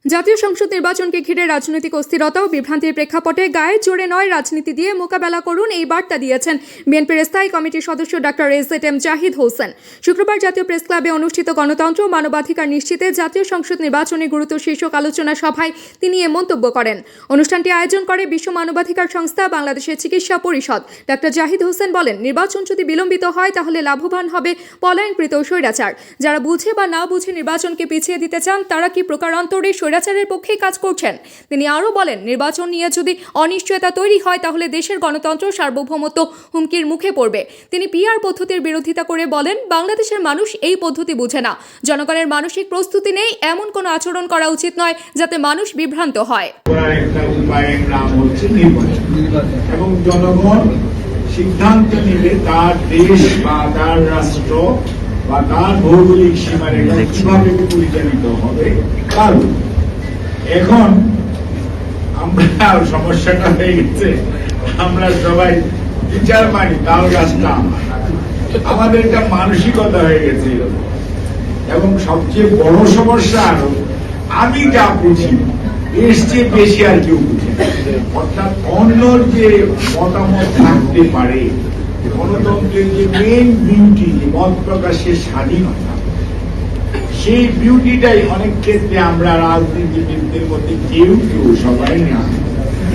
জাতীয় সংসদ নির্বাচনকে ঘিরে রাজনৈতিক অস্থিরতা ও বিভ্রান্তির প্রেক্ষাপটে গায়ের জোরে নয় রাজনীতি দিয়ে মোকাবেলা করুন এই বার্তা দিয়েছেন বিএনপির স্থায়ী কমিটির সদস্য ডক্টর এস.এম. জাহিদ হোসেন। শুক্রবার জাতীয় প্রেস ক্লাবে অনুষ্ঠিত গণতন্ত্র ও মানবাধিকার নিশ্চিতে জাতীয় সংসদ নির্বাচনের গুরুত্ব শীর্ষক আলোচনা সভায় তিনি এ মন্তব্য করেন। অনুষ্ঠানটি আয়োজন করে বিশ্ব মানবাধিকার সংস্থা বাংলাদেশের চিকিৎসা পরিষদ। ডক্টর জাহিদ হোসেন বলেন, নির্বাচন যদি বিলম্বিত হয় তাহলে লাভবান হবে পলায়নকৃত স্বৈরাচার। যারা বুঝে বা না বুঝে নির্বাচনকে পিছিয়ে দিতে চান তারা কি প্রকারান্তরে স্বৈরাচারের পক্ষেই কাজ করছেন। তিনি আরও বলেন, নির্বাচন নিয়ে যদি অনিশ্চয়তা তৈরি হয় তাহলে দেশের গণতন্ত্র সার্বভৌমত্ব হুমকির মুখে পড়বে। তিনি পিআর পদ্ধতির বিরোধিতা করে বলেন, বাংলাদেশের মানুষ এই পদ্ধতি বুঝে না। জনগণের মানসিক প্রস্তুতি নেই, এমন কোনো আচরণ করা উচিত নয় যাতে মানুষ বিভ্রান্ত হয়। এবং জনগণ সিদ্ধান্ত নিলে তার দেশ বা তার রাষ্ট্র বা তার ভৌগোলিক সীমারেখা কিভাবে পরিচালিত হবে। কারণ এখন আমরা সমস্যাটা হয়ে গেছে, আমরা সবাই বিচার মানি তাও রাস্তা আমাদের একটা মানসিকতা হয়ে গেছে। এবং সবচেয়ে বড় সমস্যা আরো আমি যা বুঝি এর চেয়ে বেশি আর কেউ বুঝে, অর্থাৎ অন্যর যে মতামত থাকতে পারে। গণতন্ত্রের যে মেইন বিউটি, মত প্রকাশের স্বাধীনতা, সেই বিউটিটাই অনেক ক্ষেত্রে আমরা রাজনীতিবিদদের মধ্যে কেউ সবাই না।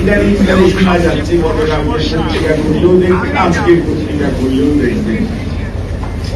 ইদানিং শোনা যাচ্ছে, গতকাল পত্রিকা করলেও দেখবেন, আজকের পত্রিকা করলেও দেখবেন,